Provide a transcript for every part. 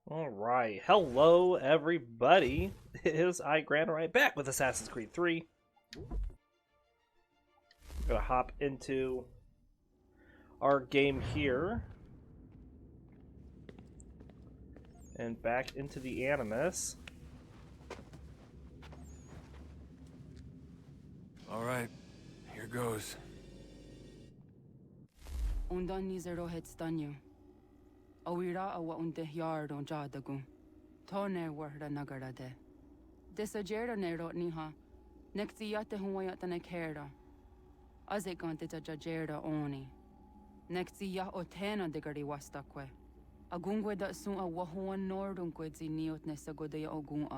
All right, hello everybody. It is I, Grant, right back with Assassin's Creed 3. I'm gonna hop into our game here and back into the Animus. All right, here goes. Undan nizero het stanyu. Awira awa unde yard on jadagun. Tone warda nagarade. Desajera nero niha. Nekti yate huwayata nekera. Azekante jajera oni. Nekti ya otena degari wastakwe. Agungwe da sun a wahuan nordunque ziniot nesagodea ogun.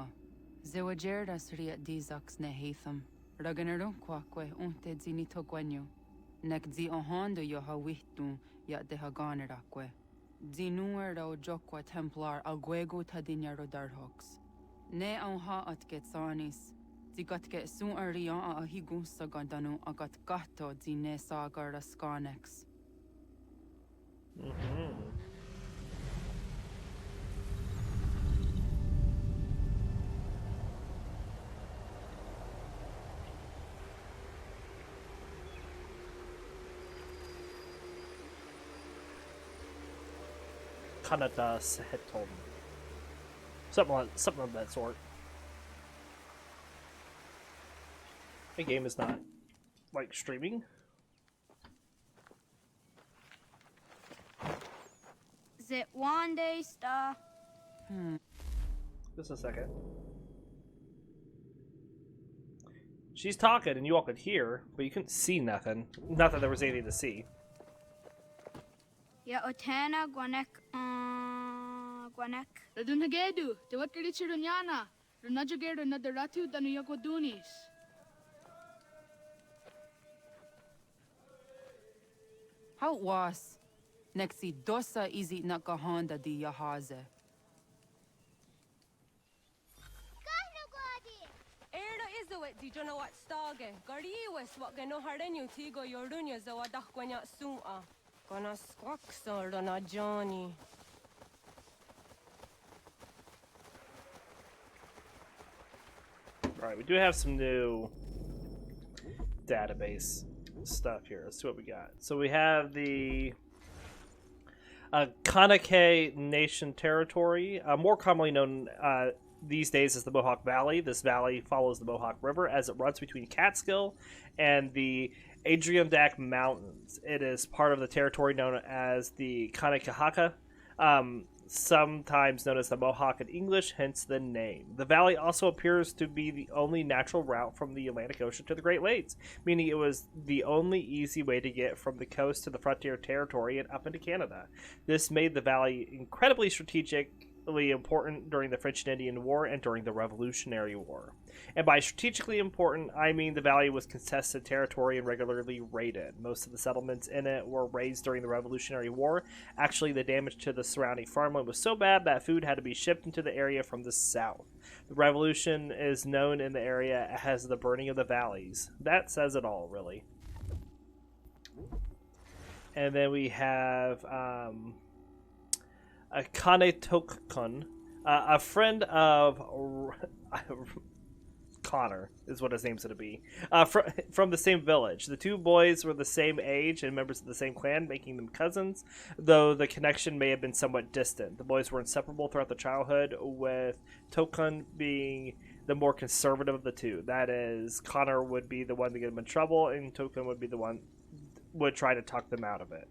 Zewajera sriat dizax ne hatham. Raganero quaque unte zinito guanyo. Nek zi ohando yo hawitu ya de haganeraque. Zinuero jokwa templar alguego tadinyaro darhox. Ne onha at getsanis. Zigatke sun arian a higun sagandanu agat gato zine sagar skanex. Kanata Sehetom. Something of that sort. The game is not like streaming. Is it one day star? Just a second. She's talking and you all could hear, but you couldn't see nothing. Not that there was anything to see. Ya otena guanek guanek. Radunagedu, te wat kirichirunyana. Runajagedu na deratu danu yakodunis. How was? Nexi dosa izi nakahanda di yahaze. Erda izuet di jona wat stage. Gariwes wat gano hardenyu tigo yordunya zawadah gwanya sua. Gonna squaxor on Johnny. Alright, we do have some new database stuff here. Let's see what we got. So we have the Kanake Nation territory, more commonly known these days as the Mohawk Valley. This valley follows the Mohawk River as it runs between Catskill and the Adirondack Mountains. It is part of the territory known as the Kanekahaka, sometimes known as the Mohawk in English, hence the name. The valley also appears to be the only natural route from the Atlantic Ocean to the Great Lakes, meaning it was the only easy way to get from the coast to the frontier territory and up into Canada. This made the valley incredibly strategically important during the French and Indian War and during the Revolutionary War. And by strategically important, I mean the valley was contested territory and regularly raided. Most of the settlements in it were razed during the Revolutionary War. Actually, the damage to the surrounding farmland was so bad that food had to be shipped into the area from the south. The revolution is known in the area as the Burning of the Valleys. That says it all, really. And then we have a Kanetokun, a friend of Connor is what his name's going to be, from the same village. The two boys were the same age and members of the same clan, making them cousins, though the connection may have been somewhat distant. The boys were inseparable throughout their childhood, with Tokun being the more conservative of the two. That is, Connor would be the one to get them in trouble, and Tokun would be the one would try to talk them out of it.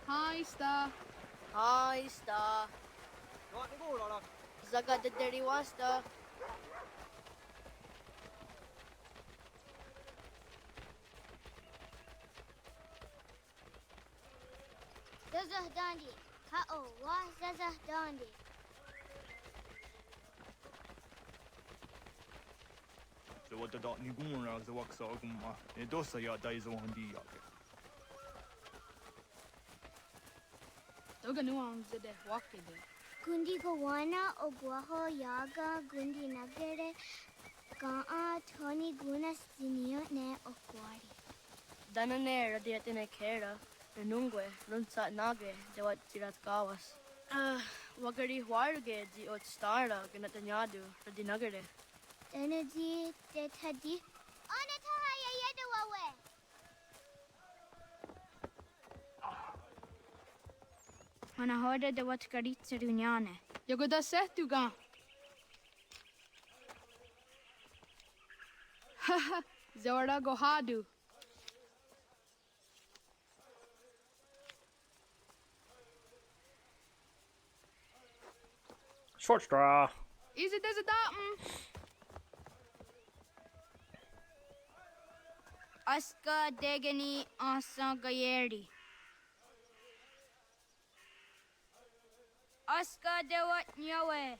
Hi, star. Hi, Star. Zaga de Deriwasta. Zazah Dandi. Ka'o wa Zazah Dandi. So what the dot ni gumra the waksa gumma. E dosa ya daizo handi ya. Toga nuam zede wakide. Gundi Gawana Oguaho Yaga Gundi Nagere Ga'a Tony Gunas Ananera dietine kera, renungue, runsat nage, dewat tirat gawas. Wagari huarge di ot stara ganatanyadu, radinagare. Energy de tadi. Ona tahaya yedawawe. Ana hoda de wat karitsa dunyane. Yago da sehtuga. Haha, Zora gohadu. Short straw. Easy does it that. Aska degani asa gayeri. Aska dewat nyawe.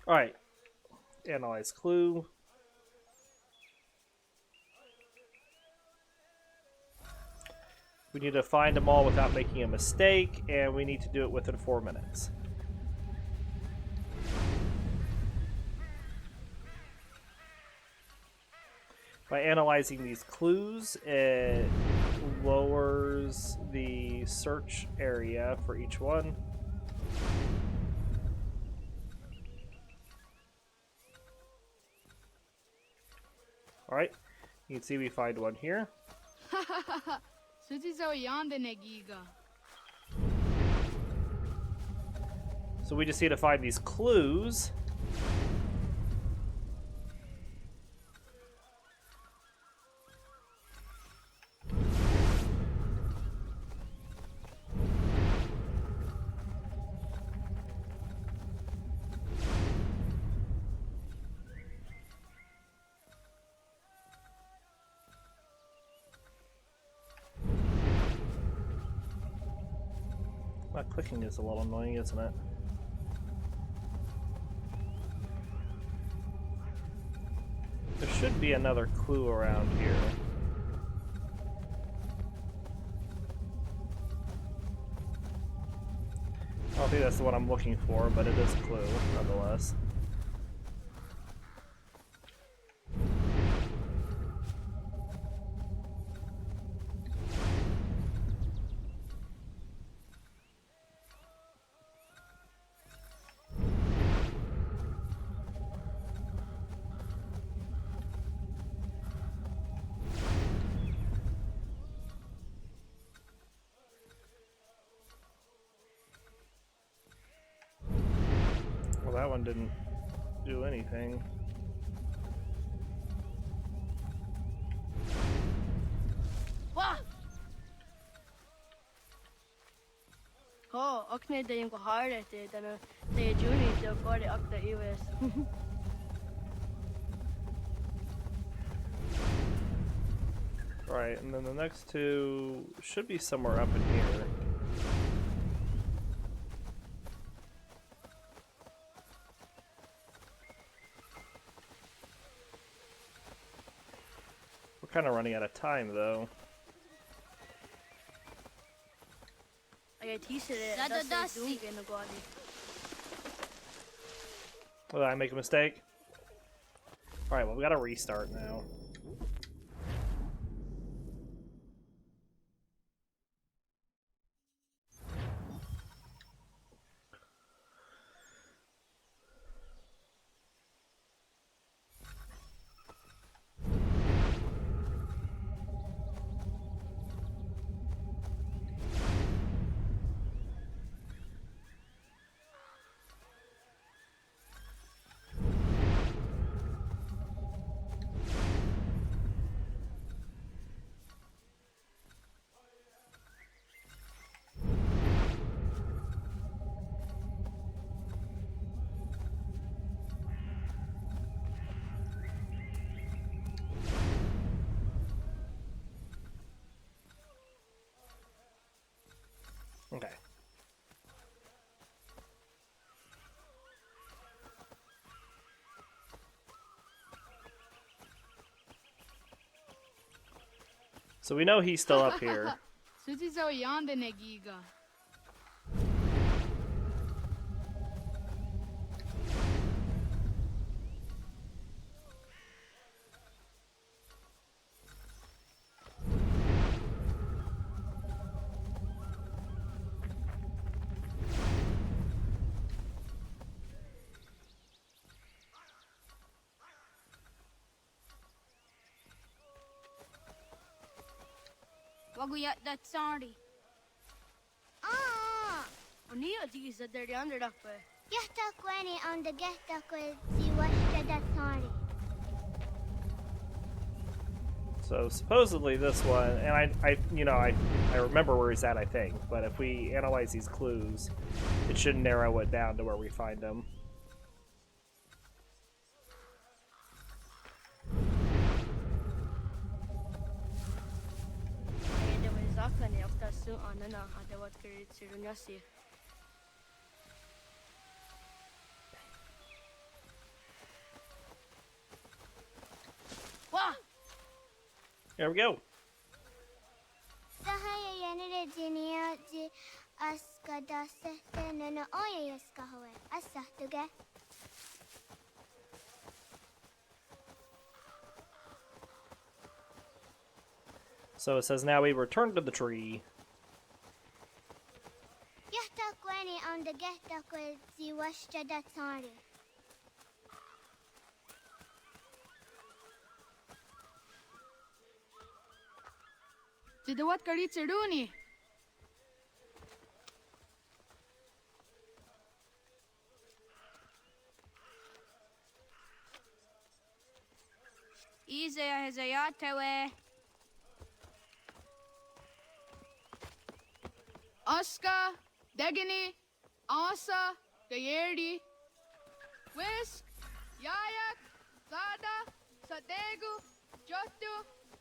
Alright. Analyze clue. We need to find them all without making a mistake, and we need to do it within 4 minutes. By analyzing these clues, it lowers the search area for each one. Alright, you can see we find one here. Suzi zo yande negiga. So we just need to find these clues. My clicking is a little annoying, isn't it? There should be another clue around here. I don't think that's the one I'm looking for, but it is a clue, nonetheless. Well, that one didn't do anything. Wah! Oh, okne de yung kohare te dana te juni de kore akta iwes. Right, and then the next two should be somewhere up in here. We're kind of running out of time, though. Ay tisere Dada das dasi. dunge no godi. Did I make a mistake? Alright, well, we gotta restart now. Okay. So we know he's still up here. Suzi zo yande negiga. Waguyat that sorry. Ania di is der under dakwe. Gehta kweni on the gehta kwe si washta that sorry. So supposedly this one, and I remember where he's at, I think. But if we analyze these clues, it should narrow it down to where we find him. Det var zakane ofta så anana hade varit kredit till nyasi. Wah! There we go. Sahaya yanere jinia ji aska dasete nana oya yaska howe. Asahtuge. So it says now we return to the tree. Gehta kweni on the gehta kwe si washta that sorry. Tidawat kadi chiduni. Izaya hezayatewe. Aska, Degini, Asa, Gayerdi, Whisk, Yayak, Zada, Sadegu, Jotu,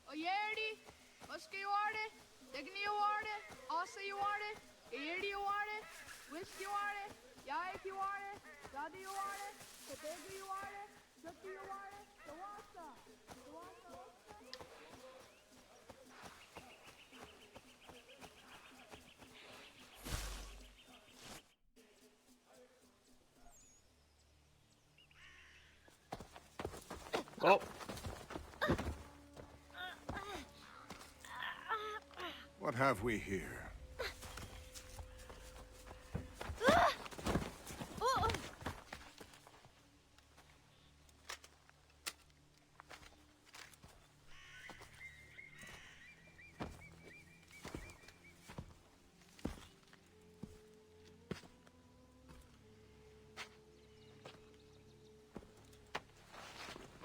Oyerdi, Muski Warde, Degini Warde, Asa Warde, Gayerdi Warde, Whisk Warde, Yayak Warde, Zada Warde, Sadegu Warde, Jotu Warde, Dawasa. Oh, What have we here?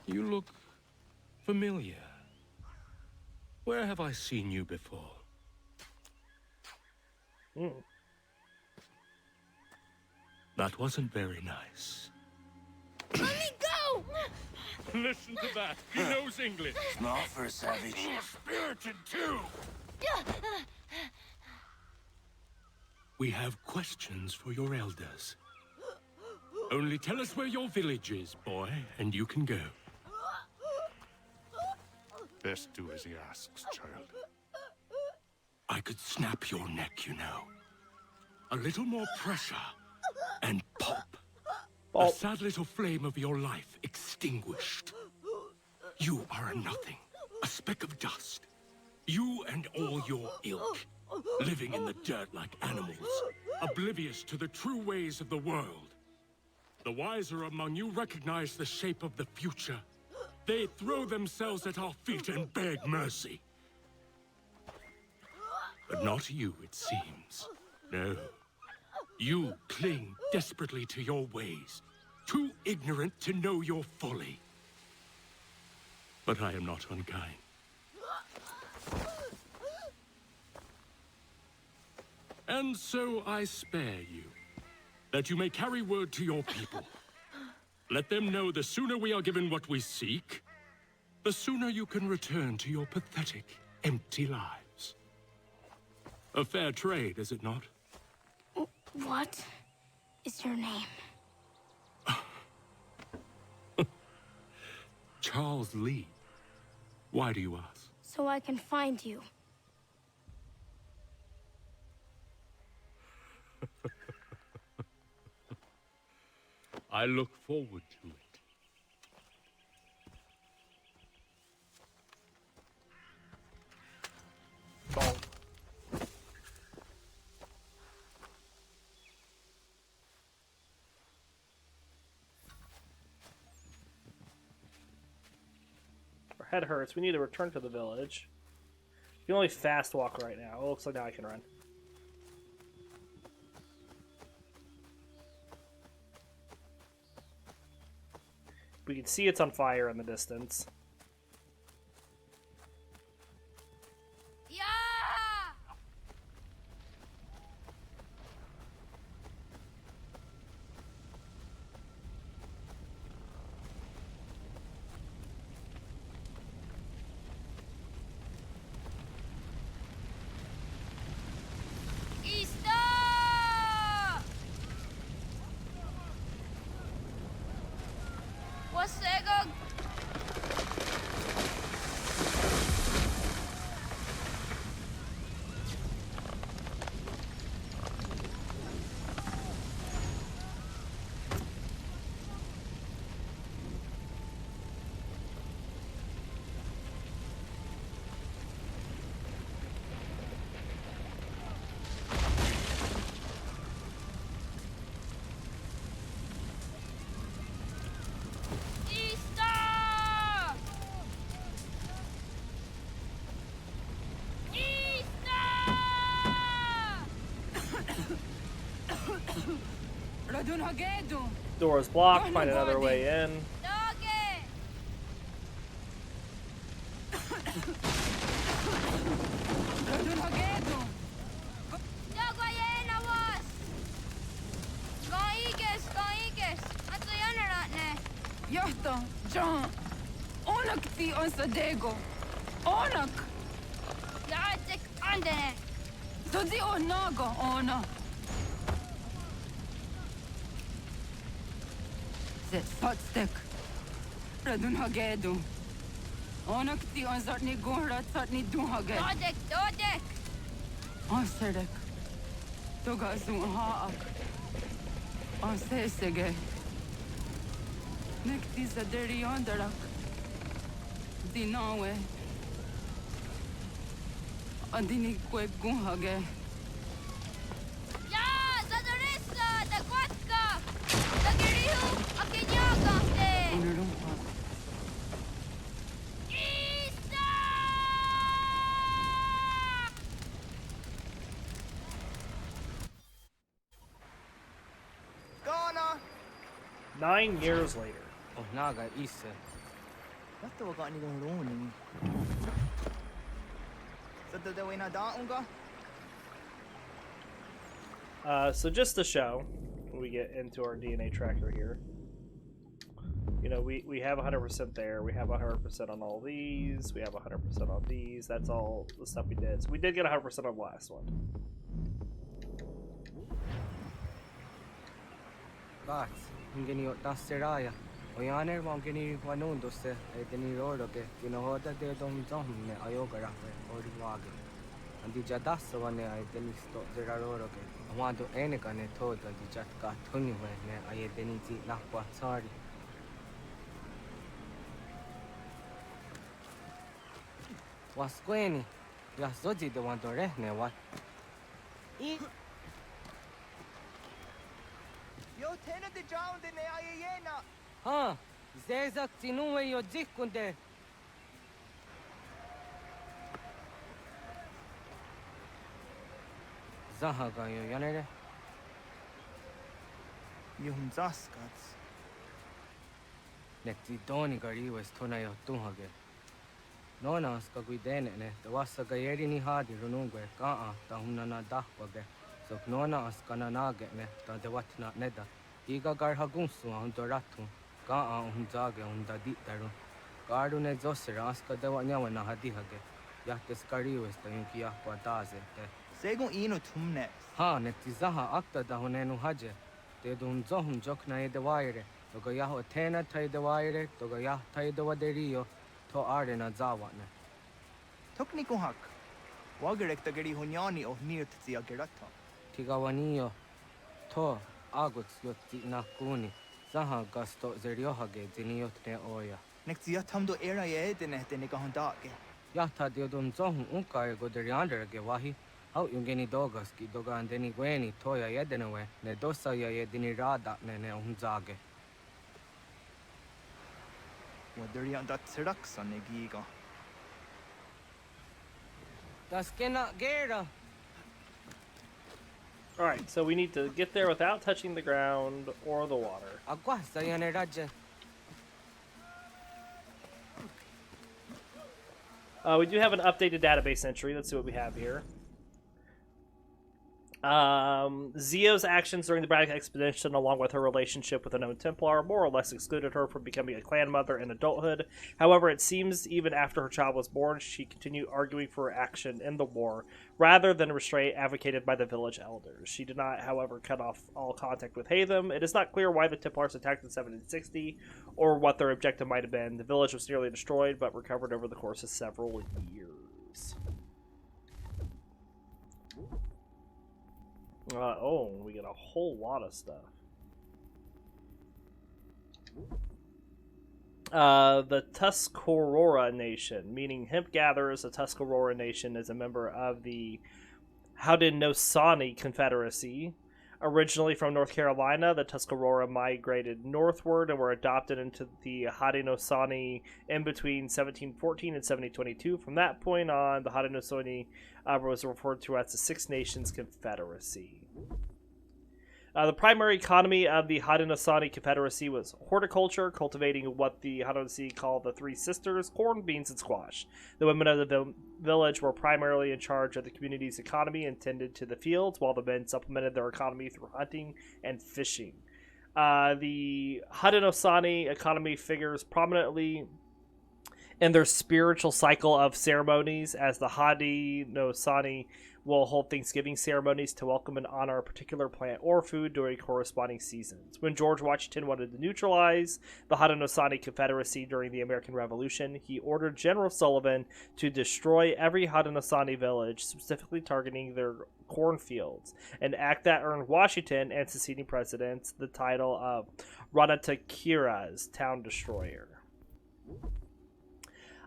You look familiar. Where have I seen you before? That wasn't very nice. Let me go! Listen to that. He knows English. Not for a savage. Spirited too. We have questions for your elders. Only tell us where your village is, boy, and you can go. Best do as he asks, child. I could snap your neck, you know. A little more pressure, and pop. The sad little flame of your life extinguished. You are a nothing, a speck of dust. You and all your ilk, living in the dirt like animals, oblivious to the true ways of the world. The wiser among you recognize the shape of the future. They throw themselves at our feet and beg mercy. But not you, it seems. No. You cling desperately to your ways, too ignorant to know your folly. But I am not unkind. And so I spare you, that you may carry word to your people. Let them know the sooner we are given what we seek, the sooner you can return to your pathetic, empty lives. A fair trade, is it not? What is your name? Charles Lee. Why do you ask? So I can find you. I look forward to it. Our head hurts. We need to return to the village. can only fast walk right now. It looks like now I can run. We can see it's on fire in the distance. Door is blocked. Find another way in. Johto, John. Onak ti on Sadego. Onak. Jaatik andene. Dodi onago ona. Zet potstek. Radun hagedu. Onak ti on zartni gunrat zartni dunhage. Dodek. On sedek. Toga zun haak. On sesege. Nekti zaderi ondarak. Dinawe. Andini kwe gunhage. Ja, zadarissa, da kwatka. Da girihu, akinyaga te. Unurumpa. Isa! Ghana! 9 years later. Oh, naga isa. What was going on? So the way na daunga? So just to show, when we get into our DNA tracker here, you know, we have 100% there. We have 100% on all these. We have 100% on these. That's all the stuff we did. So we did get 100% on the last one. Guys, I'm getting your Dasteraya. Oyaner won't get any one on those at any road, okay? You know what they don't know, Ayogara or the wagon. And the Jadas one I then stop the road, okay? I want to any kind of thought that the Jat got 20 when I didn't see Nakwa, sorry. What's going? Just so the one to rest, what? Yo, tenant the drowned in the Ayena. Huh? Zezak Tinuwe yo Jikunde. Zahaga yo yanere. Yung Zaskats. Nekti Doni Gari was Tona yo Tunhage. Nona ska guidene, the Wasa Gayeri ni Hadi Runungwe, Kaa, Tahunana Dahwage. So Nona Askananage, the Watna Neda. Iga Garhagunsu on Doratu. Kaa Unzage on the Ditaru. Gardune Zosera aska de Wanyawana Hadihage. Yates Kariwes the Yunkia Quadaze. Segun Ino Tumnes. Ha, Netizaha Akta da Honenu Haje. They don't Zohum Jokna de Wire. Togayaho Tena Tai de Wire, Togayah Tai de Waderio, To Arena Zawane. Toknikuhak. Wagerek the Geri Hunyani of near to the Agerata. Tigawanio. To Aguts Yoti Nakuni. Zaha Gasto Zeriohage, Ziniotne Oya. Next year, Tamdo era Edenet and Negahondake. Yata Diodon Zohum Unka go the Riander Gewahi. How you geni Dogaski, Doga and Deni Gweni, Toya Yedenawe, Nedosa Yedini Rada Nene Unzage. What the Rian that Serax on Negiga. Das kena gera. Alright, so we need to get there without touching the ground or the water. Agua sayane raja. We do have an updated database entry. Let's see what we have here. Zio's actions during the Braddock expedition, along with her relationship with a known Templar, more or less excluded her from becoming a clan mother in adulthood. However, it seems even after her child was born, she continued arguing for action in the war, rather than restraint advocated by the village elders. She did not, however, cut off all contact with Hatham. It is not clear why the Templars attacked in 1760, or what their objective might have been. The village was nearly destroyed, but recovered over the course of several years. Oh, we get a whole lot of stuff. The Tuscarora Nation, meaning hemp gatherers. The Tuscarora Nation is a member of the Haudenosaunee Confederacy. Originally from North Carolina, the Tuscarora migrated northward and were adopted into the Haudenosaunee in between 1714 and 1722. From that point on, the Haudenosaunee was referred to as the Six Nations Confederacy. The primary economy of the Haudenosaunee Confederacy was horticulture, cultivating what the Haudenosaunee called the Three Sisters: corn, beans, and squash. The women of the village were primarily in charge of the community's economy and tended to the fields, while the men supplemented their economy through hunting and fishing. The Haudenosaunee economy figures prominently in their spiritual cycle of ceremonies, as the Haudenosaunee will hold Thanksgiving ceremonies to welcome and honor a particular plant or food during corresponding seasons. When George Washington wanted to neutralize the Haudenosaunee Confederacy during the American Revolution, he ordered General Sullivan to destroy every Haudenosaunee village, specifically targeting their cornfields, an act that earned Washington and succeeding presidents the title of Ranatakira's Town Destroyer.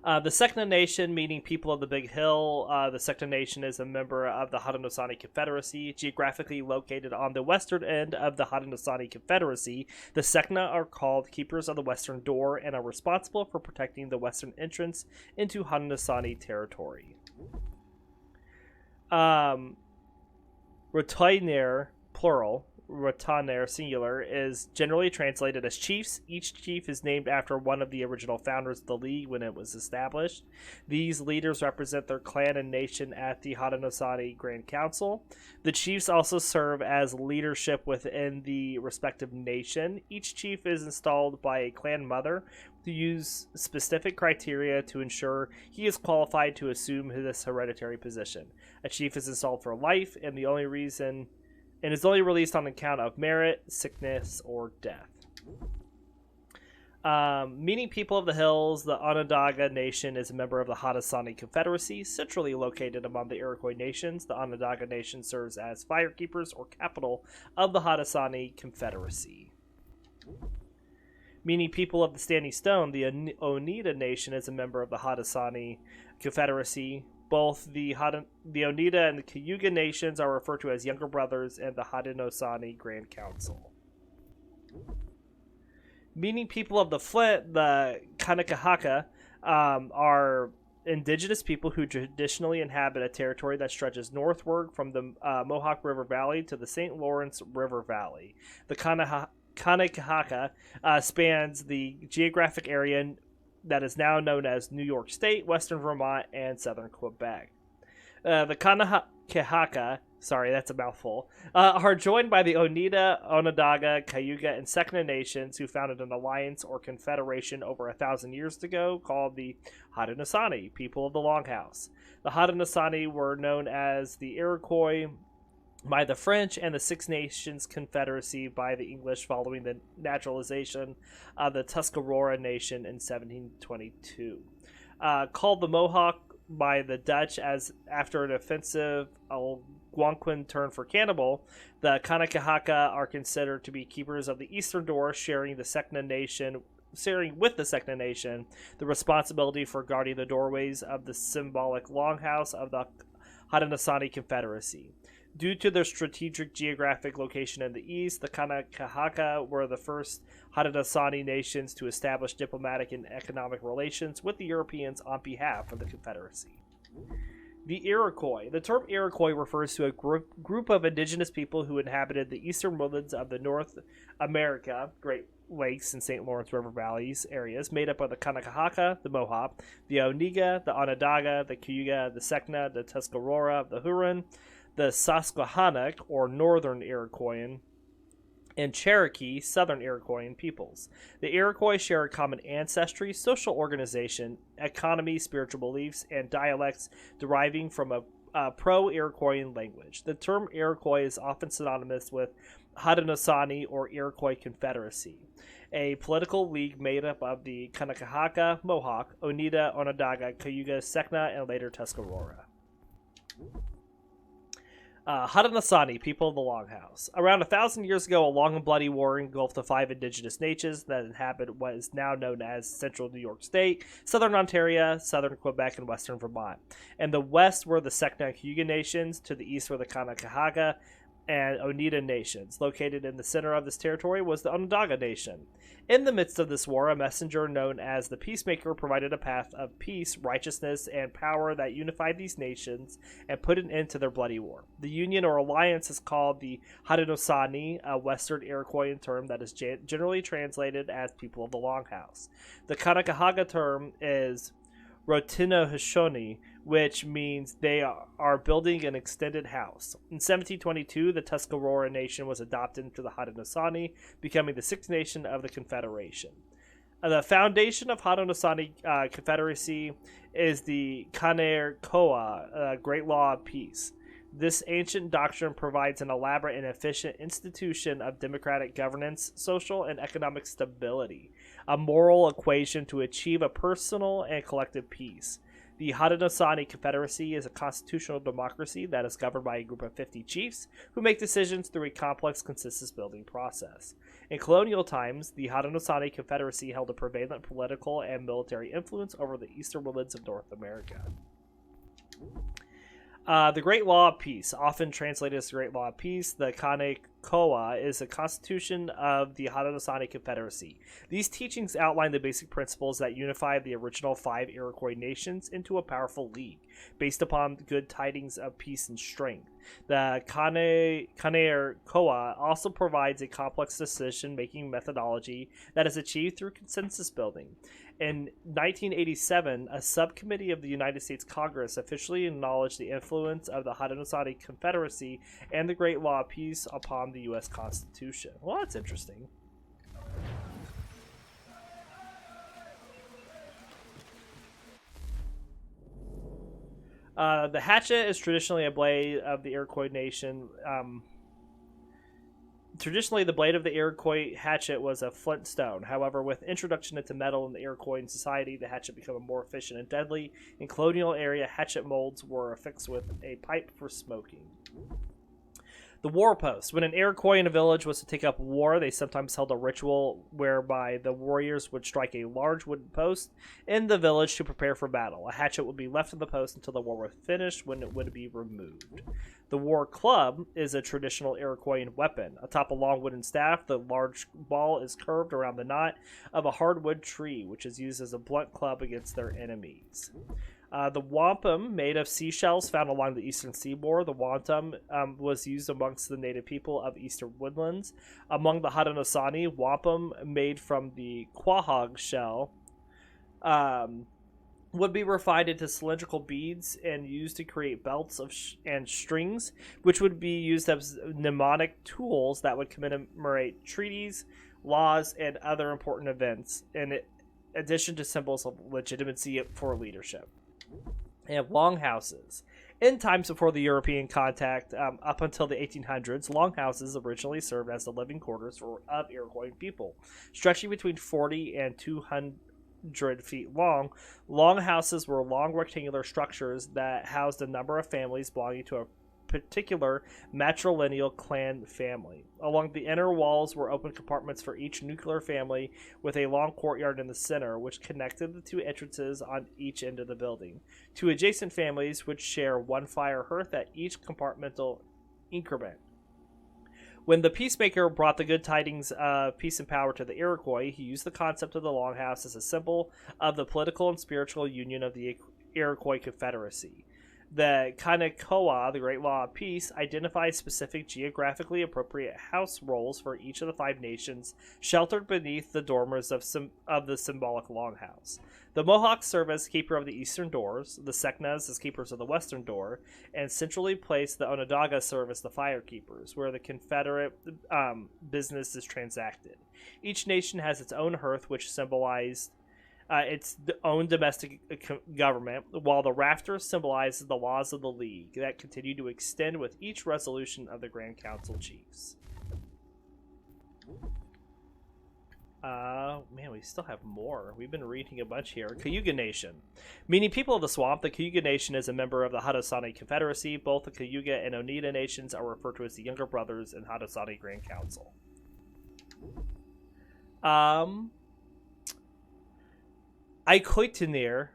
The Sekna Nation, meaning people of the Big Hill. The Sekna Nation is a member of the Haudenosaunee Confederacy. Geographically located on the western end of the Haudenosaunee Confederacy, the Sekna are called Keepers of the Western Door and are responsible for protecting the western entrance into Haudenosaunee territory. Retainer, plural, Retainer, singular, is generally translated as chiefs. Each chief is named after one of the original founders of the League when it was established. These leaders represent their clan and nation at the Haudenosaunee Grand Council. The chiefs also serve as leadership within the respective nation. Each chief is installed by a clan mother who use specific criteria to ensure he is qualified to assume this hereditary position. A chief is installed for life, and is only released on account of merit, sickness, or death. Meaning people of the hills, the Onondaga Nation is a member of the Haudenosaunee Confederacy, centrally located among the Iroquois nations. The Onondaga Nation serves as firekeepers or capital of the Haudenosaunee Confederacy. Meaning people of the Standing Stone, the Oneida Nation is a member of the Haudenosaunee Confederacy. Both the Oneida and the Cayuga nations are referred to as younger brothers in the Haudenosaunee Grand Council. Meaning people of the Flint, the Kanekahaka, are indigenous people who traditionally inhabit a territory that stretches northward from the Mohawk River Valley to the St. Lawrence River Valley. The Kanekahaka spans the geographic area that is now known as New York State, Western Vermont, and Southern Quebec. The Kanekahaka, sorry, that's a mouthful, are joined by the Oneida, Onondaga, Cayuga, and Sekna nations who founded an alliance or confederation over 1,000 years ago called the Haudenosaunee, people of the Longhouse. The Haudenosaunee were known as the Iroquois by the French and the Six Nations Confederacy by the English following the naturalization of the Tuscarora Nation in 1722. Called the Mohawk by the Dutch as after an offensive Algonquin turn for cannibal, the Kanekahaka are considered to be keepers of the Eastern Door, sharing with the Sekna Nation the responsibility for guarding the doorways of the symbolic longhouse of the Haudenosaunee Confederacy. Due to their strategic geographic location in the east, the Kanekahaka were the first Haudenosaunee nations to establish diplomatic and economic relations with the Europeans on behalf of the Confederacy. The Iroquois. The term Iroquois refers to a group of indigenous people who inhabited the eastern woodlands of the North America, Great Lakes and St. Lawrence River Valleys areas, made up of the Kanakahaka, the Mohawk, the Oneida, the Onondaga, the Cayuga, the Secna, the Tuscarora, the Huron, the Susquehannock, or Northern Iroquoian, and Cherokee, Southern Iroquoian peoples. The Iroquois share a common ancestry, social organization, economy, spiritual beliefs, and dialects deriving from a pro-Iroquoian language. The term Iroquois is often synonymous with Haudenosaunee or Iroquois Confederacy, a political league made up of the Kanakahaka, Mohawk, Oneida, Onondaga, Cayuga, Secna, and later Tuscarora. Haudenosaunee, people of the Longhouse. Around 1,000 years ago, a long and bloody war engulfed the 5 indigenous nations that inhabit what is now known as central New York State, southern Ontario, southern Quebec, and western Vermont. And the west were the Secna and Cayuga nations, to the east were the Kanakahaka and Oneida nations. Located in the center of this territory was the Onondaga Nation. In the midst of this war, a messenger known as the Peacemaker provided a path of peace, righteousness, and power that unified these nations and put an end to their bloody war. The union or alliance is called the Haudenosaunee, a Western Iroquoian term that is generally translated as people of the Longhouse. The Kanakahaka term is Rotinohishoni, which means they are building an extended house. In 1722, the Tuscarora Nation was adopted into the Haudenosaunee, becoming the 6th nation of the Confederation. The foundation of Haudenosaunee Confederacy is the Kaneerkoa, Great Law of Peace. This ancient doctrine provides an elaborate and efficient institution of democratic governance, social and economic stability, a moral equation to achieve a personal and collective peace. The Haudenosaunee Confederacy is a constitutional democracy that is governed by a group of 50 chiefs who make decisions through a complex consensus building process. In colonial times, the Haudenosaunee Confederacy held a prevalent political and military influence over the eastern woodlands of North America. The Great Law of Peace, often translated as the Great Law of Peace, the Kaneerkoa, is a constitution of the Haudenosaunee Confederacy. These teachings outline the basic principles that unify the original 5 Iroquois nations into a powerful league, based upon good tidings of peace and strength. The Kaneerkoa also provides a complex decision-making methodology that is achieved through consensus building. In 1987, a subcommittee of the United States Congress officially acknowledged the influence of the Haudenosaunee Confederacy and the Great Law of Peace upon the U.S. Constitution. Well, that's interesting. The hatchet is traditionally a blade of the Iroquois nation. Traditionally, the blade of the Iroquois hatchet was a flint stone. However, with introduction into metal in the Iroquois society, the hatchet became more efficient and deadly. In colonial area, hatchet molds were affixed with a pipe for smoking. The war post. When an Iroquois in a village was to take up war, they sometimes held a ritual whereby the warriors would strike a large wooden post in the village to prepare for battle. A hatchet would be left in the post until the war was finished, when it would be removed. The war club is a traditional Iroquoian weapon. Atop a long wooden staff, the large ball is curved around the knot of a hardwood tree, which is used as a blunt club against their enemies. The wampum, made of seashells found along the eastern seaboard. The wampum was used amongst the native people of eastern woodlands. Among the Haudenosaunee, wampum made from the quahog shell would be refined into cylindrical beads and used to create belts and strings, which would be used as mnemonic tools that would commemorate treaties, laws, and other important events, in addition to symbols of legitimacy for leadership. They have longhouses. In times before the European contact, up until the 1800s, longhouses originally served as the living quarters of Iroquois people. Stretching between 40 and 200 feet long, longhouses were long rectangular structures that housed a number of families belonging to a particular matrilineal clan family. Along the inner walls were open compartments for each nuclear family, with a long courtyard in the center, which connected the 2 entrances on each end of the building. 2 adjacent families would share one fire hearth at each compartmental increment. When the Peacemaker brought the good tidings of peace and power to the Iroquois, he used the concept of the longhouse as a symbol of the political and spiritual union of the Iroquois Confederacy. The Kanekoa, the Great Law of Peace, identifies specific geographically appropriate house roles for each of the 5 nations sheltered beneath the dormers of the symbolic longhouse. The Mohawks serve as keeper of the eastern doors, the Seknas as keepers of the western door, and centrally placed the Onondaga serve as the fire keepers, where the Confederate business is transacted. Each nation has its own hearth, which symbolized its own domestic government, while the rafters symbolizes the laws of the League that continue to extend with each resolution of the Grand Council Chiefs. Man, we still have more. We've been reading a bunch here. Cayuga Nation. Meaning people of the swamp, the Cayuga Nation is a member of the Haudenosaunee Confederacy. Both the Cayuga and Oneida nations are referred to as the younger brothers in Haudenosaunee Grand Council. Aikoitinir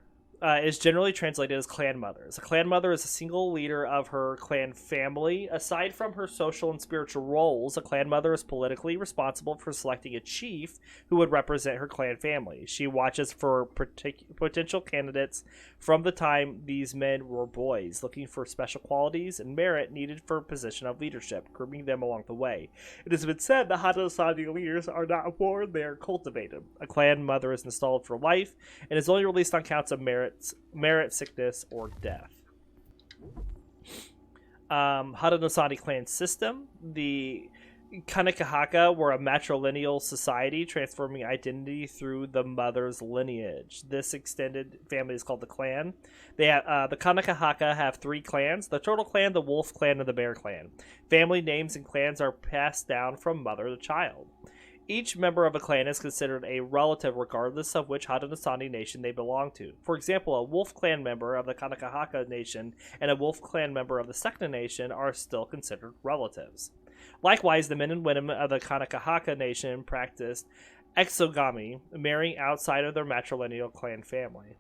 is generally translated as clan mothers. A clan mother is a single leader of her clan family. Aside from her social and spiritual roles, a clan mother is politically responsible for selecting a chief who would represent her clan family. She watches for potential candidates from the time these men were boys, looking for special qualities and merit needed for a position of leadership, grooming them along the way. It has been said that Haudenosaunee leaders are not born, they are cultivated. A clan mother is installed for life and is only released on counts of merit, sickness, or death. Haudenosaunee clan system. The Kanekahaka were a matrilineal society transforming identity through the mother's lineage. This extended family is called the clan. They have, the Kanekahaka have 3 clans: the Turtle Clan, the Wolf Clan, and the Bear Clan. Family names and clans are passed down from mother to child. Each member of a clan is considered a relative regardless of which Haudenosaunee nation they belong to. For example, a Wolf Clan member of the Kanekahaka nation and a Wolf Clan member of the Sekna nation are still considered relatives. Likewise, the men and women of the Kanekahaka nation practiced exogamy, marrying outside of their matrilineal clan family.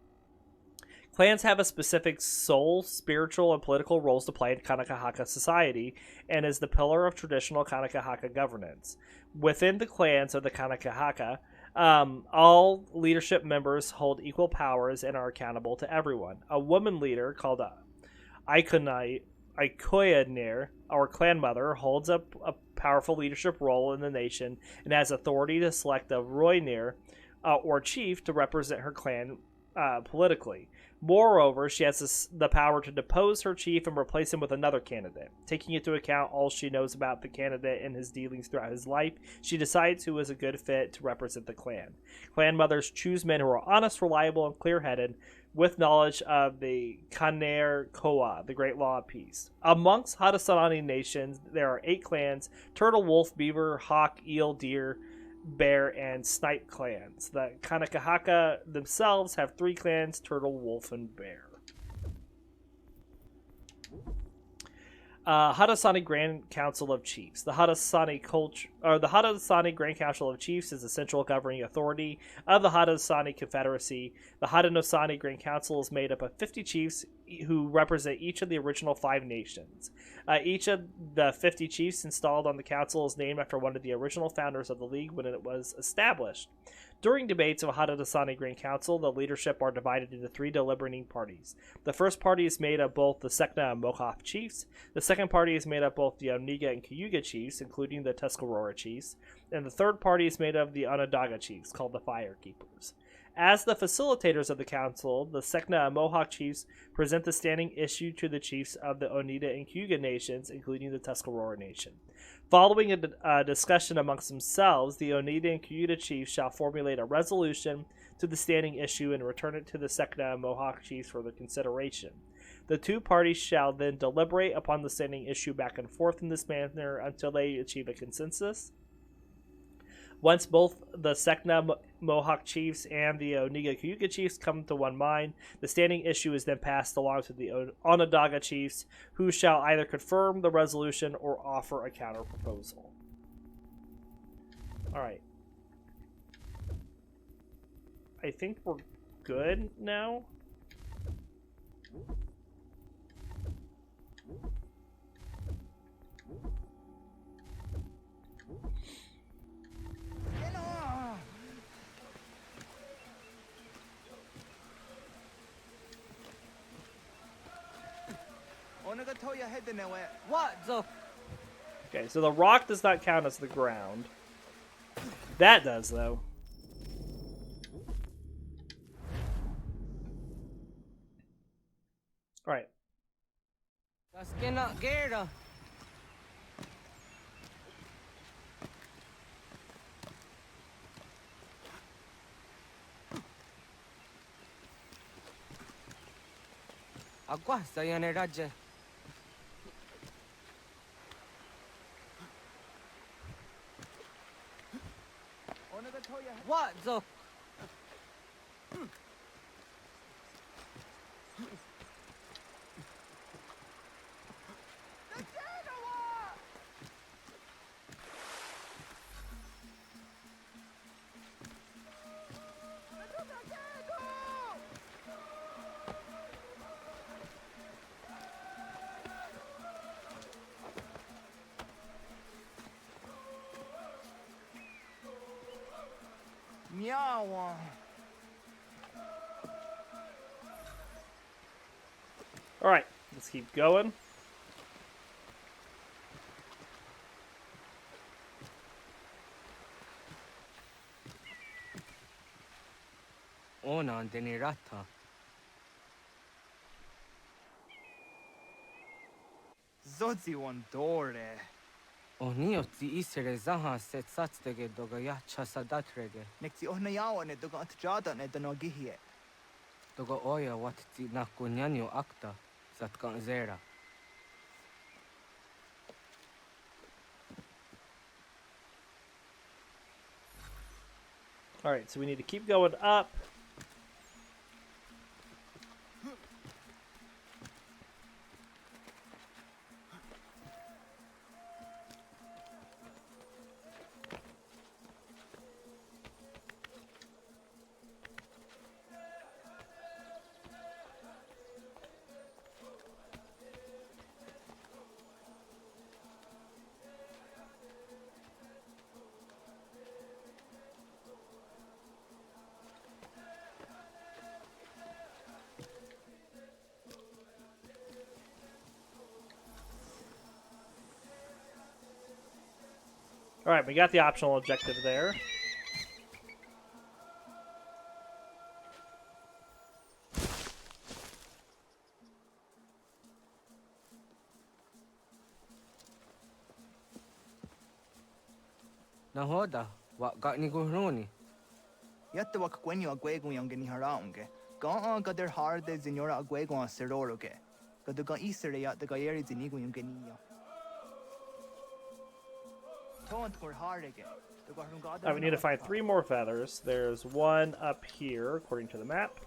Clans have a specific soul, spiritual, and political roles to play in Kanekahaka society, and is the pillar of traditional Kanekahaka governance. Within the clans of the Kanekahaka, all leadership members hold equal powers and are accountable to everyone. A woman leader, called Ikoyanir, our clan mother, holds a powerful leadership role in the nation and has authority to select a Roinir, or chief, to represent her clan politically. Moreover, she has the power to depose her chief and replace him with another candidate. Taking into account all she knows about the candidate and his dealings throughout his life, she decides who is a good fit to represent the clan. Clan mothers choose men who are honest, reliable, and clear-headed, with knowledge of the Kaner Koa, the Great Law of Peace. Amongst Haudenosaunee nations, there are 8 clans: Turtle, Wolf, Beaver, Hawk, Eel, Deer, Bear, and Snipe clans. The Kanekahaka themselves have 3 clans: Turtle, Wolf, and Bear. Haudenosaunee Grand Council of Chiefs. The Haudenosaunee Grand Council of Chiefs is the central governing authority of the Haudenosaunee Confederacy. The Haudenosaunee Grand Council is made up of 50 chiefs who represent each of the original 5 nations. Each of the 50 chiefs installed on the council is named after one of the original founders of the League when it was established. During debates of Haudenosaunee Grand Council, the leadership are divided into 3 deliberating parties. The first party is made up of both the Sekna and Mohawk chiefs. The second party is made up of both the Oneida and Cayuga chiefs, including the Tuscarora chiefs. And the third party is made up of the Onondaga chiefs, called the Fire Keepers. As the facilitators of the council, the Sekna and Mohawk chiefs present the standing issue to the chiefs of the Oneida and Cayuga nations, including the Tuscarora nation. Following a discussion amongst themselves, the Oneida and Cayuga chiefs shall formulate a resolution to the standing issue and return it to the Sekna and Mohawk chiefs for their consideration. The 2 parties shall then deliberate upon the standing issue back and forth in this manner until they achieve a consensus. Once both the Sekna Mohawk chiefs and the Oneida Cayuga chiefs come to one mind, the standing issue is then passed along to the Onondaga chiefs, who shall either confirm the resolution or offer a counter proposal. Alright. I think we're good now. What the? Okay, so the rock does not count as the ground. That does, though. Alright. Das kena gera. Agua saya ne raja. What the? Meow. Alright, let's keep going. Ona deni rata. Zodzi one door. Oni otzi isere zaha set satstege doga ya chasadatre. Nekti ohna yawan it doga atjada ne dano gihie. Doga oya wat ti nakunyanyo akta satkan zera. Alright, so we need to keep going up. Alright, we got the optional objective there. Nahoda, what got ni guruni? Yatta wak gwenyo agwego yang geni haraunge. Ga ga der harde zinora agwego an seroroge. Ga de ga isere ya de ga yeri zinigo yang geniya. Alright, we need to find 3 more feathers. There's one up here, according to the map.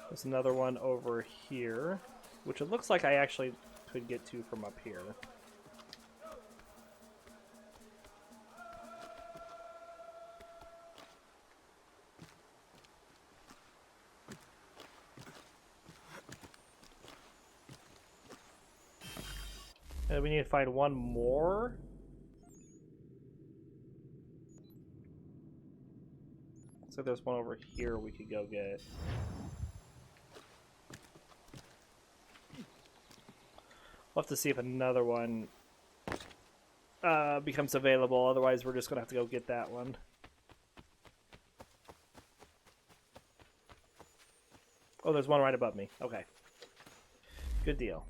There's another one over here, which it looks like I actually could get to from up here. And we need to find one more. So there's one over here we could go get. We'll have to see if another one becomes available. Otherwise, we're just going to have to go get that one. Oh, there's one right above me. Okay. Good deal.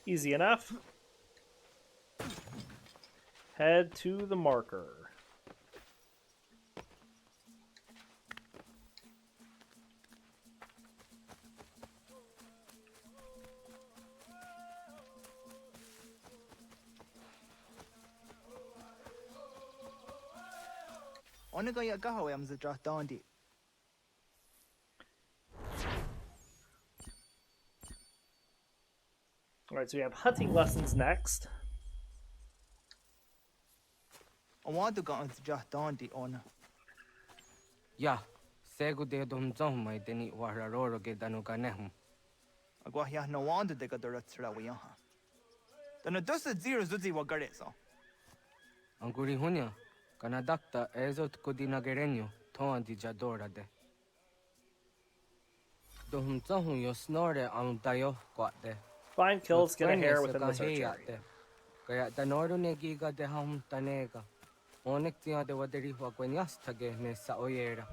Easy enough. Head to the marker. Onega ya gahawe am zadra dandi. Alright, so we have hunting lessons next. I want to go on zadra dandi on. Yeah, segu de dum zomai deni wararoro ge danu ganehum. Agua ya no wanda de gadaratsra wiyaha. Dana dosa zero zuzi wagareso. Anguri hunya, kanadakta ezot kodina gerenyo, toan di jadora de. Dohum zohum yo snore am dayo kwate. Find kills, get a hair within the search area. Kaya danoru ne giga de hum tanega. Onek tia de waderi wa gwenyastage ne sa oyera.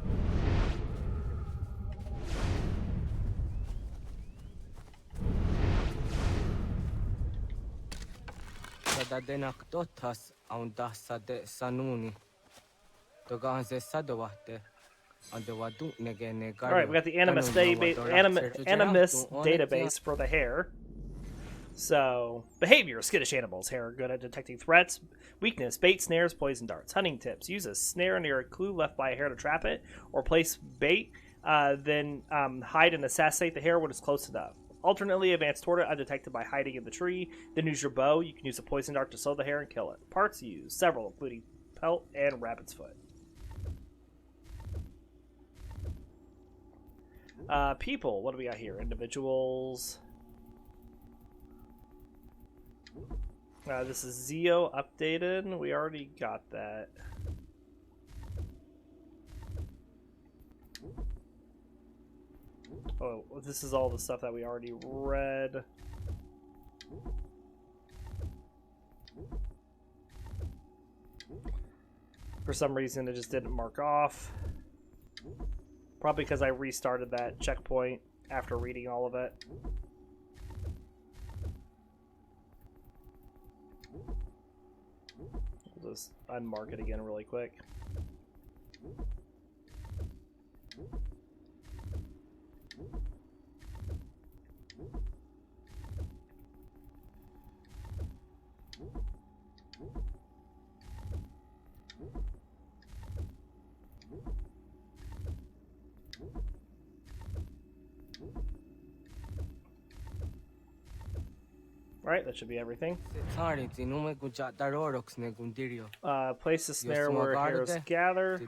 Sada denak dotas aun dasa de sanuni. Toga se sadowate. Alright, we got the Animus database for the hair. So, behavior, skittish animals. Hair are good at detecting threats. Weakness, bait, snares, poison darts. Hunting tips, use a snare near a clue left by a hare to trap it, or place bait, then hide and assassinate the hare when it's close enough. Alternately, advance toward it undetected by hiding in the tree. Then use your bow. You can use a poison dart to slow the hare and kill it. Parts used, several, including pelt and rabbit's foot. People, what do we got here? Individuals. This is Zeo updated. We already got that. Oh, this is all the stuff that we already read. For some reason, it just didn't mark off. Probably because I restarted that checkpoint after reading all of it. We'll just unmark it again really quick. Alright, that should be everything. Place the snare where heroes gather.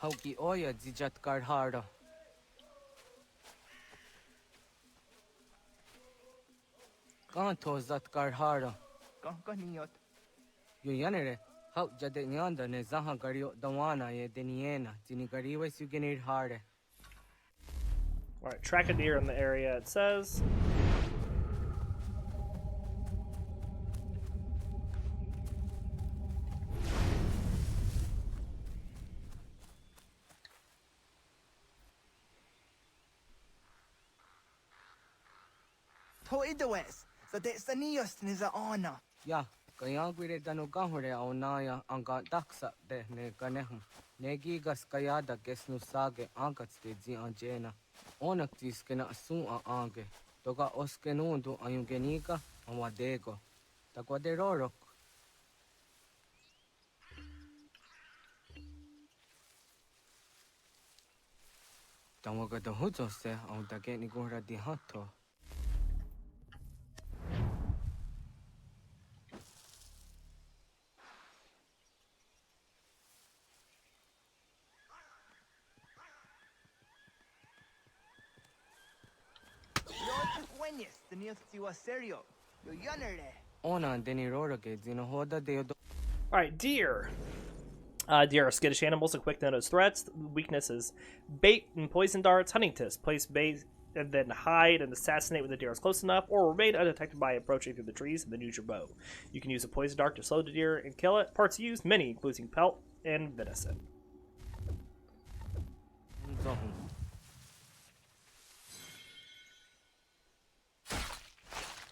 Hauki oya zijat karhara. Kanto zat karhara. Kankaniot. Yo yanere, how jade nyanda ne zaha gario dawana ye deniena, zini gariwe sugenir hare. Alright, track a deer in the area, it says. To idawes. So that's the neos niza ona. Ya, kaya gwire dano gahore au naya anga daksa de ne ganehum. Negi gas kayada gesnu sage angats de zi anjena. Onak tiskena asun a ange. Toga oskenundu ayungenika amadego. Tagwaderorok. Tamaga da hujose au dageni gora di hato. Alright, deer. Deer are skittish animals and quick to notice threats. Weaknesses: bait and poison darts. Hunting tips: place bait and then hide and assassinate when the deer is close enough, or remain undetected by approaching through the trees and then use your bow. You can use a poison dart to slow the deer and kill it. Parts used: many, including pelt and venison.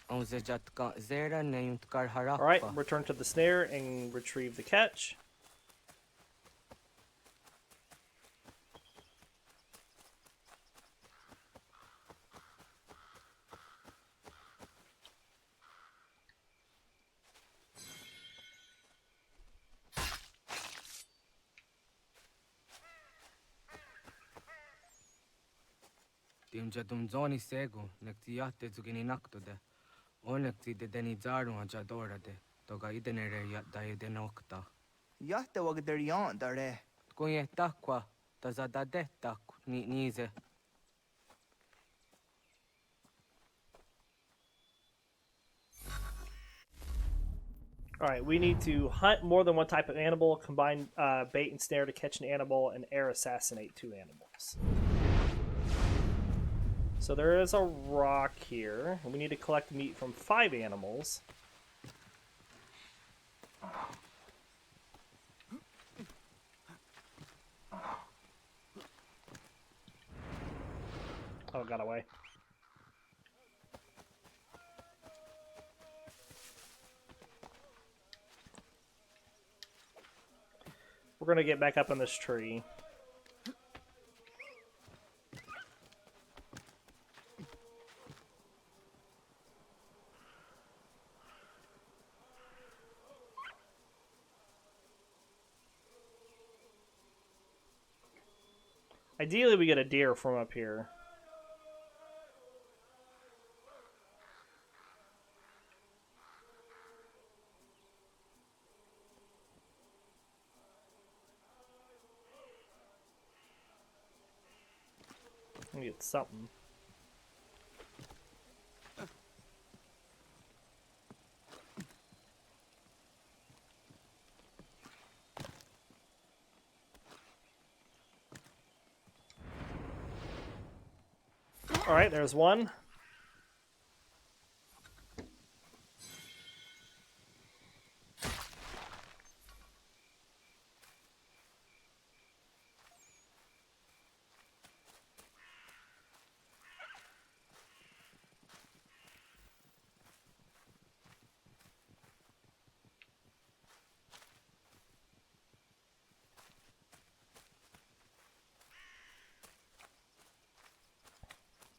Alright, return to the snare and retrieve the catch. Timja zoni segu, nektiate zugini naktude. Onekti de deni zaru ajadora de. Toga idenere yat da idenokta. Yatta wag der yon dare. Kunye takwa, tazadade tak ni nize. Alright, we need to hunt more than one type of animal, combine bait and snare to catch an animal, and air assassinate 2 animals. So there is a rock here, and we need to collect meat from 5 animals. Oh, it got away. We're gonna get back up on this tree. Ideally, we get a deer from up here. We get something. All right, there's one.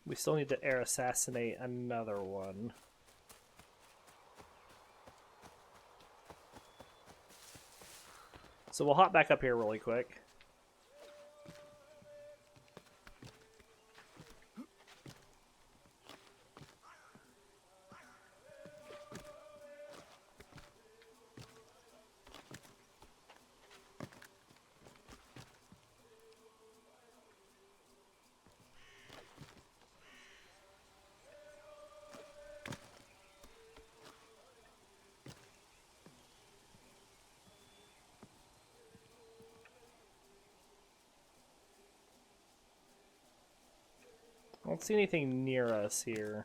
We still need to air assassinate another one. So we'll hop back up here really quick. I don't see anything near us here.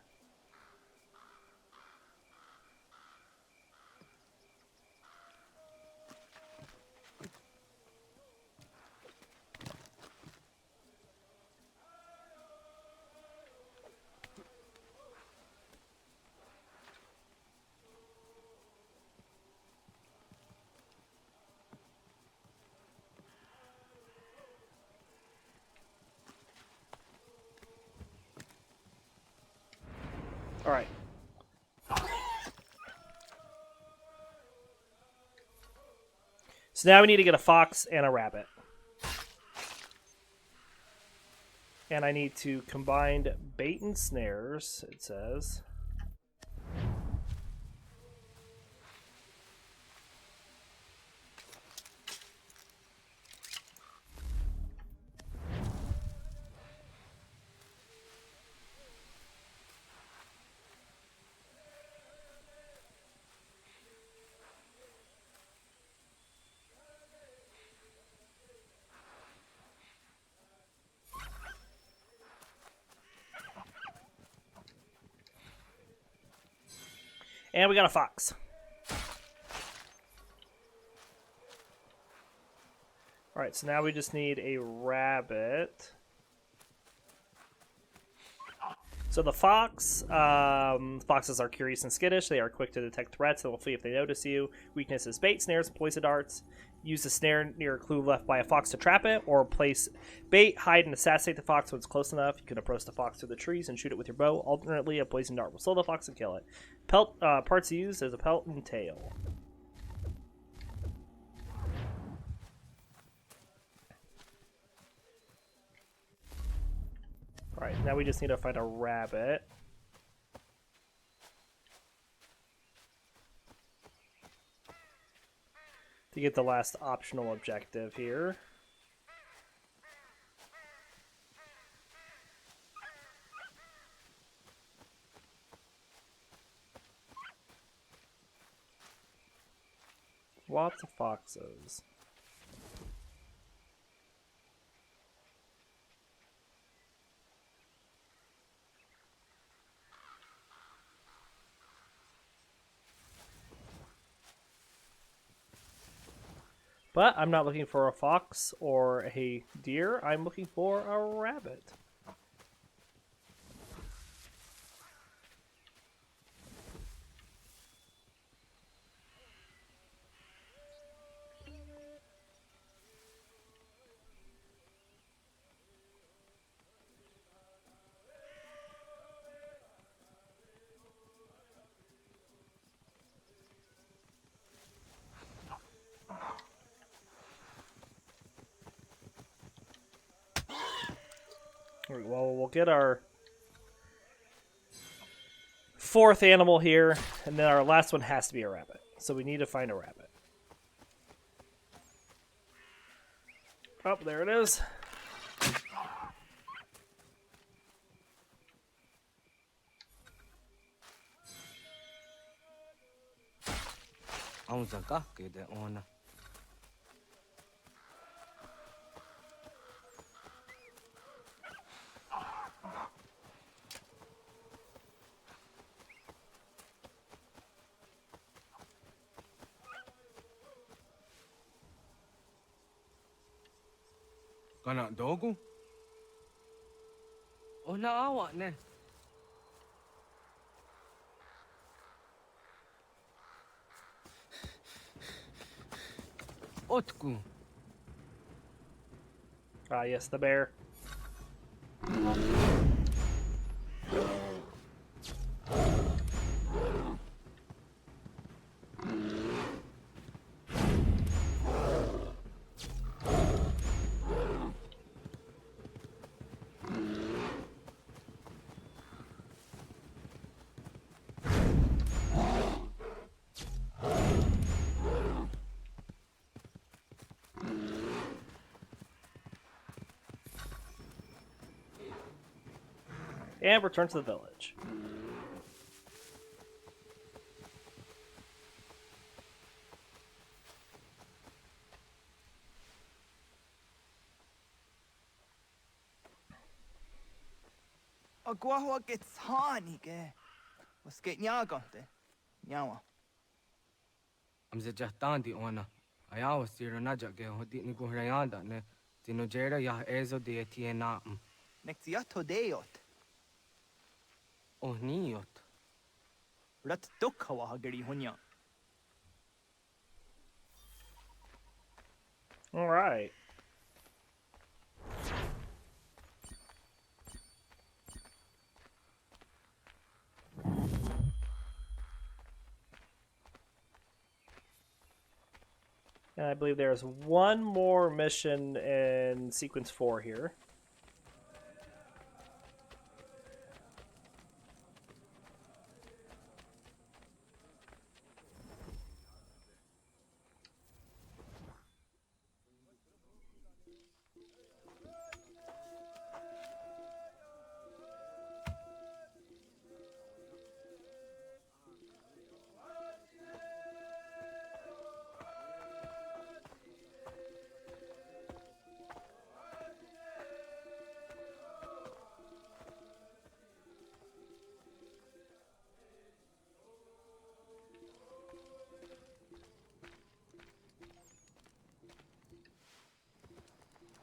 All right. So now we need to get a fox and a rabbit. And I need to combine bait and snares, it says. And we got a fox. Alright, so now we just need a rabbit. So the fox, foxes are curious and skittish. They are quick to detect threats and will flee if they notice you. Weakness is bait, snares, and poison darts. Use a snare near a clue left by a fox to trap it, or place bait, hide, and assassinate the fox when it's close enough. You can approach the fox through the trees and shoot it with your bow. Alternately, a poison dart will slow the fox and kill it. Pelt parts used as a pelt and tail. Alright, now we just need to find a rabbit. To get the last optional objective here. Lots of foxes. But I'm not looking for a fox or a deer. I'm looking for a rabbit. Alright, well, we'll get our fourth animal here, and then our last one has to be a rabbit. So we need to find a rabbit. Oh, there it is. Kana dogu? Oh, naawa ne. Otku. Ah, yes, the bear. And return to the village. Agua gets honey, was get nyagante. Nyawa. I'm the Jatandi ona. I always see Renaja ge hodi ni guhrayanda ne. Tinojera ya ezo de tiena. Nexiato deot. Oh, niot. Rat dukhawa hageri hunya. All right. And I believe there's one more mission in sequence 4 here.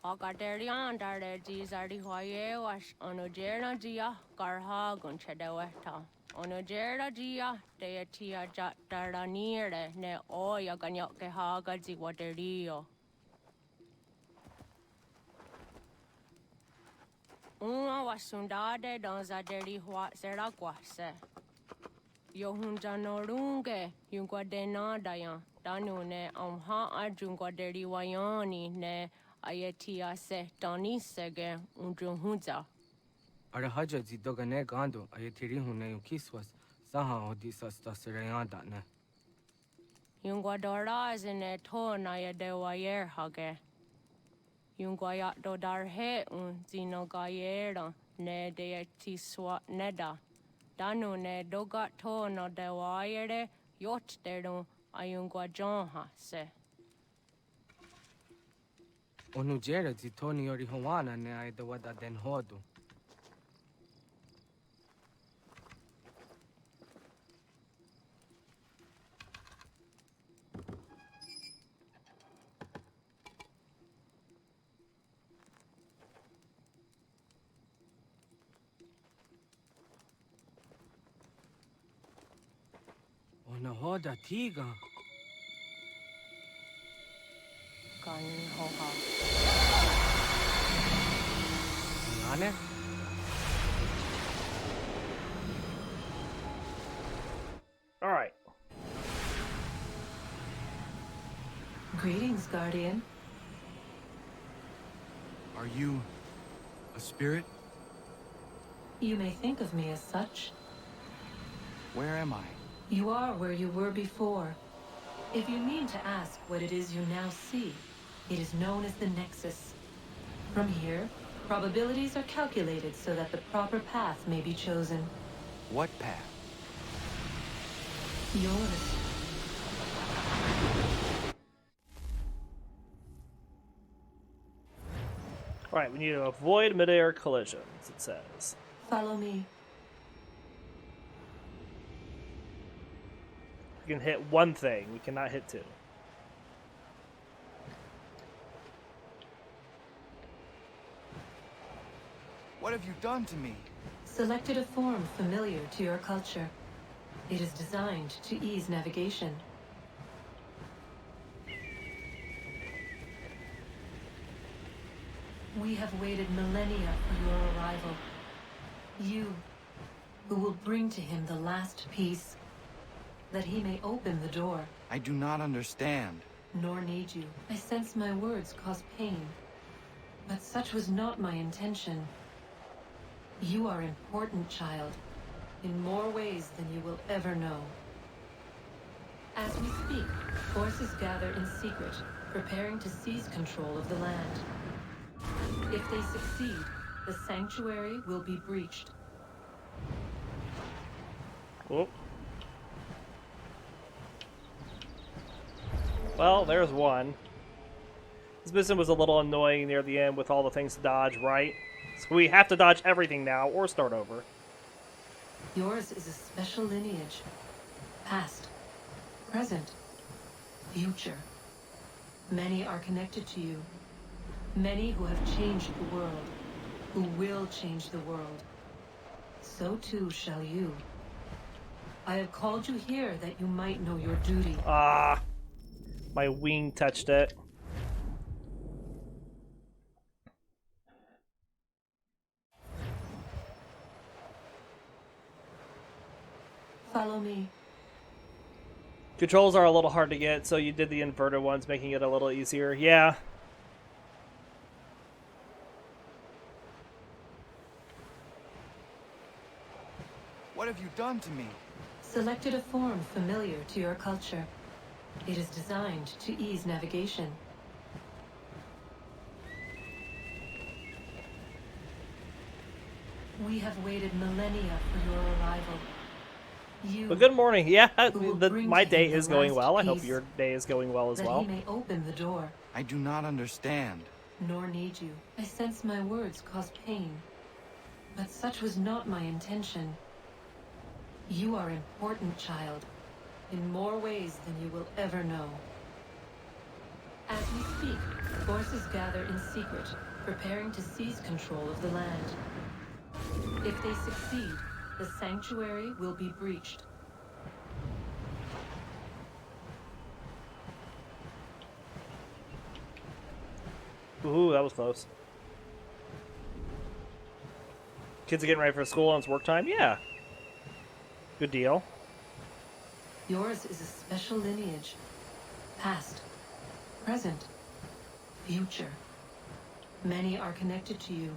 Agaderian dare Gizardi Hoye was Onojera Gia Garha Gunchedeweta. Onojera Gia Deatia Jaranire ne Oya Ganyoke Haga Ziguaterio. Uma was Sundade Donzaderi Huat Seraguase. Yohunjanorunge, Yunguadena Dayan, Danune, Amha Junguaderi Wayani ne. Ayetia se Donisege Undruhunza. Arahaja zidogane gando ayatiri hune ukiswas saha odisas tasirayanda. Yung guadoras in a tona ya de wayer hage. Yung guayat do dar he un zino gayera ne de tiswa neda. Danu ne dogat tona de wayere yot deru ayung guajonha se. Onujera zitoni ori howana ne ay dawada den hodu. Ona hoda tiga. Kan hoha. Ane? All right. Greetings, Guardian. Are you a spirit? You may think of me as such. Where am I? You are where you were before. If you mean to ask what it is you now see, it is known as the Nexus. From here, probabilities are calculated so that the proper path may be chosen. What path? Yours. All right, we need to avoid mid-air collisions, it says. Follow me. We can hit one thing, we cannot hit two. What have you done to me? Selected a form familiar to your culture. It is designed to ease navigation. We have waited millennia for your arrival. You, who will bring to him the last piece, that he may open the door. I do not understand. Nor need you. I sense my words cause pain. But such was not my intention. You are important, child, in more ways than you will ever know. As we speak, forces gather in secret, preparing to seize control of the land. If they succeed, the sanctuary will be breached. Oh. Well, there's one. This mission was a little annoying near the end with all the things to dodge, right? So we have to dodge everything now, or start over. Yours is a special lineage. Past, present, future. Many are connected to you. Many who have changed the world, who will change the world. So too shall you. I have called you here that you might know your duty. Ah, my wing touched it. Follow me. Controls are a little hard to get, so you did the inverted ones, making it a little easier. Yeah. What have you done to me? Selected a form familiar to your culture. It is designed to ease navigation. We have waited millennia for your arrival. You, Well, good morning. Yeah, who will bring my to day him the is going last well. I hope piece, your day is going well as that well. he may open the door. I do not understand. Nor need you. I sense my words cause pain. But such was not my intention. You are important, child, in more ways than you will ever know. As we speak, forces gather in secret, preparing to seize control of the land. If they succeed, the sanctuary will be breached. Ooh, that was close. Kids are getting ready for school and it's work time? Yeah. Good deal. Yours is a special lineage. Past, present, future. Many are connected to you.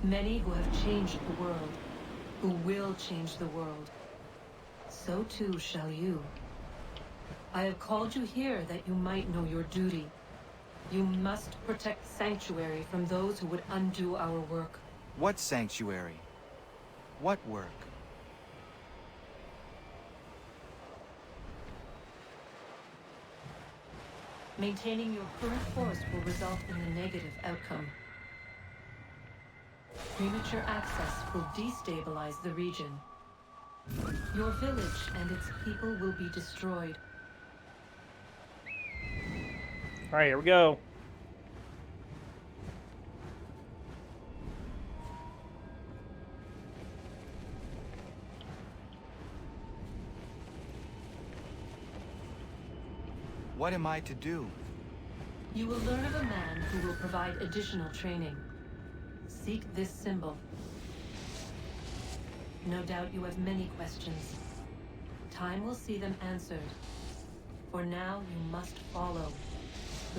Many who have changed the world, who will change the world. So too shall you. I have called you here that you might know your duty. You must protect Sanctuary from those who would undo our work. What sanctuary? What work? Maintaining your current force will result in a negative outcome. Premature access will destabilize the region. Your village and its people will be destroyed. Alright, here we go. What am I to do? You will learn of a man who will provide additional training. Seek this symbol. No doubt you have many questions. Time will see them answered. For now, you must follow,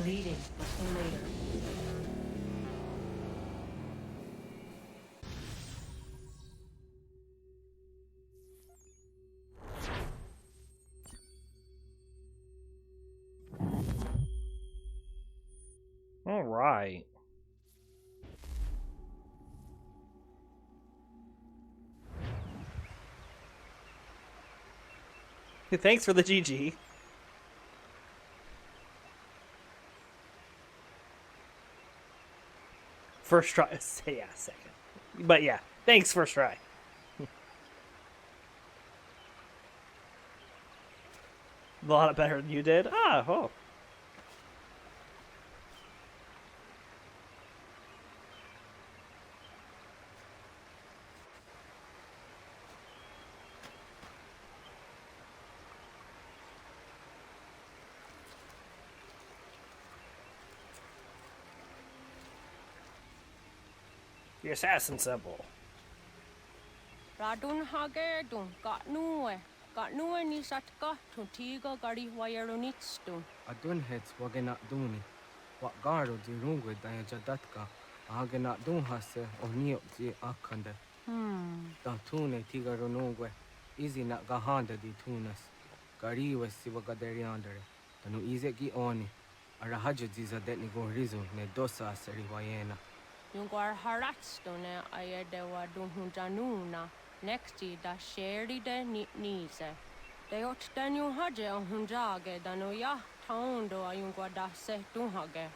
leading until later. All right. Thanks for the GG. First try. Yeah, second. But yeah, thanks, first try. A lot better than you did. Ah, oh. The assassin symbol. Radun hage dun got nue ni satka to tiga gari wayarunitstu. Adun hets wagena duni. What garo di rungwe daya jadatka. Agena dun hase o niop di akande. Dan tune tiga runungwe. Easy na gahanda di tunas. Gari wesi wagaderiandere. Tanu ize gi oni. Arahaja di zadetni go rizu ne dosa aseri wayena. Yungar haratstone ayedewa dunhunjanuna. Nexti da sheri de nitnize. De ot danu haje hunjage danu ya taundo ayungwa da se dunhage.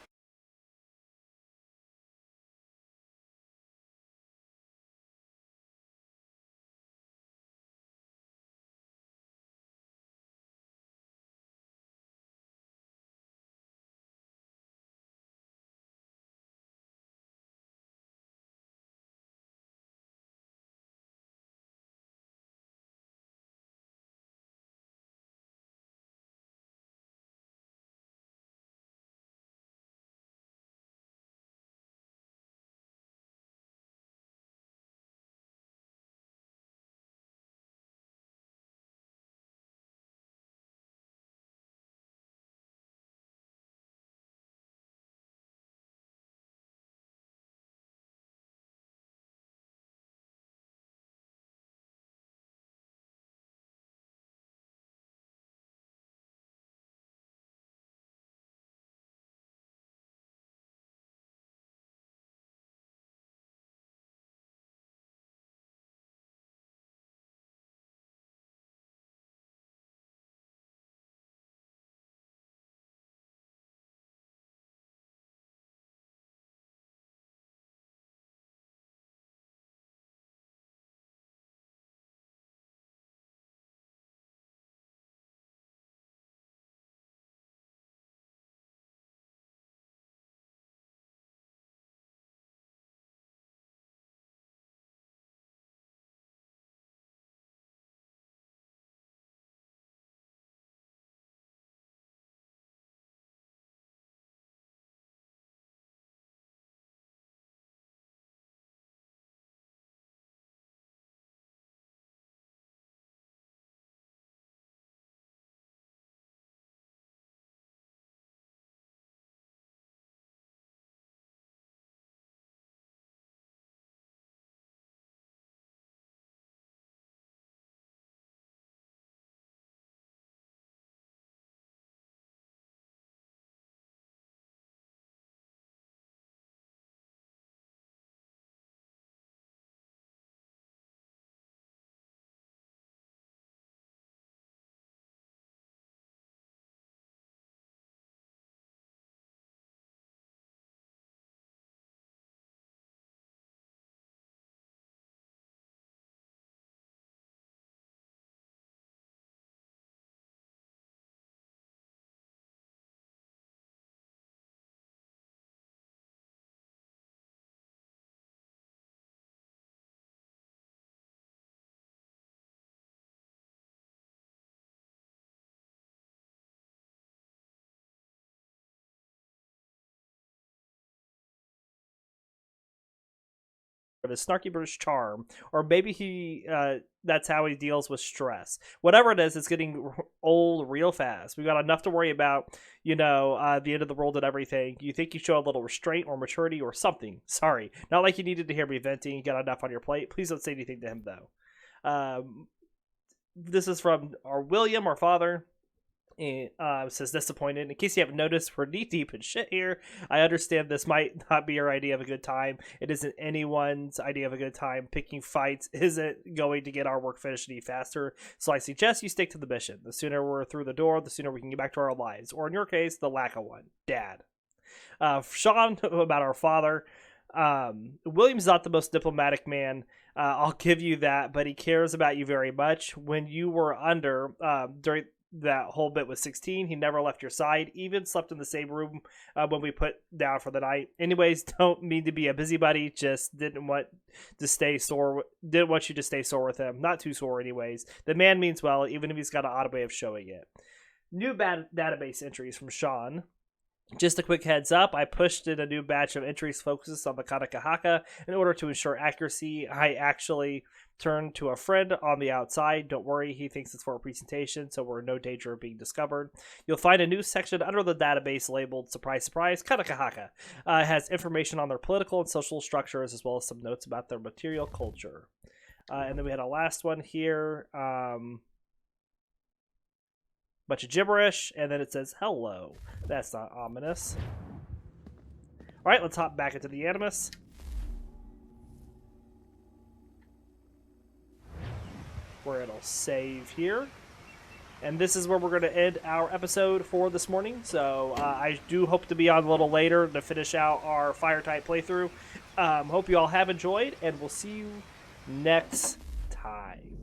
but his snarky British charm, or maybe that's how he deals with stress. Whatever it is, it's getting old real fast. We've got enough to worry about, the end of the world and everything. You think you show a little restraint or maturity or something. Sorry, not like you needed to hear me venting. You got enough on your plate. Please don't say anything to him, though. This is from our William, our father. Says disappointed. In case you haven't noticed, we're knee deep in shit here. I understand this might not be your idea of a good time. It isn't anyone's idea of a good time. Picking fights isn't going to get our work finished any faster. So I suggest you stick to the mission. The sooner we're through the door, the sooner we can get back to our lives. Or in your case, the lack of one. Dad. Sean, about our father. William's not the most diplomatic man. I'll give you that, but he cares about you very much. When you were under, during that whole bit with 16, he never left your side, even slept in the same room when we put down for the night. Anyways, don't mean to be a busybody, just didn't want you to stay sore with him. Not too sore anyways. The man means well, even if he's got an odd way of showing it. New database entries from Sean. Just a quick heads up, I pushed in a new batch of entries focused on the Kanakahaka in order to ensure accuracy. I actually turned to a friend on the outside. Don't worry, he thinks it's for a presentation, so we're in no danger of being discovered. You'll find a new section under the database labeled, surprise, surprise, Kanakahaka. It has information on their political and social structures, as well as some notes about their material culture. And then we had a last one here. Bunch of gibberish, and then it says hello. That's not ominous. Alright, let's hop back into the Animus. Where it'll save here. And this is where we're going to end our episode for this morning. So I do hope to be on a little later to finish out our Fire-type playthrough. Hope you all have enjoyed, and we'll see you next time.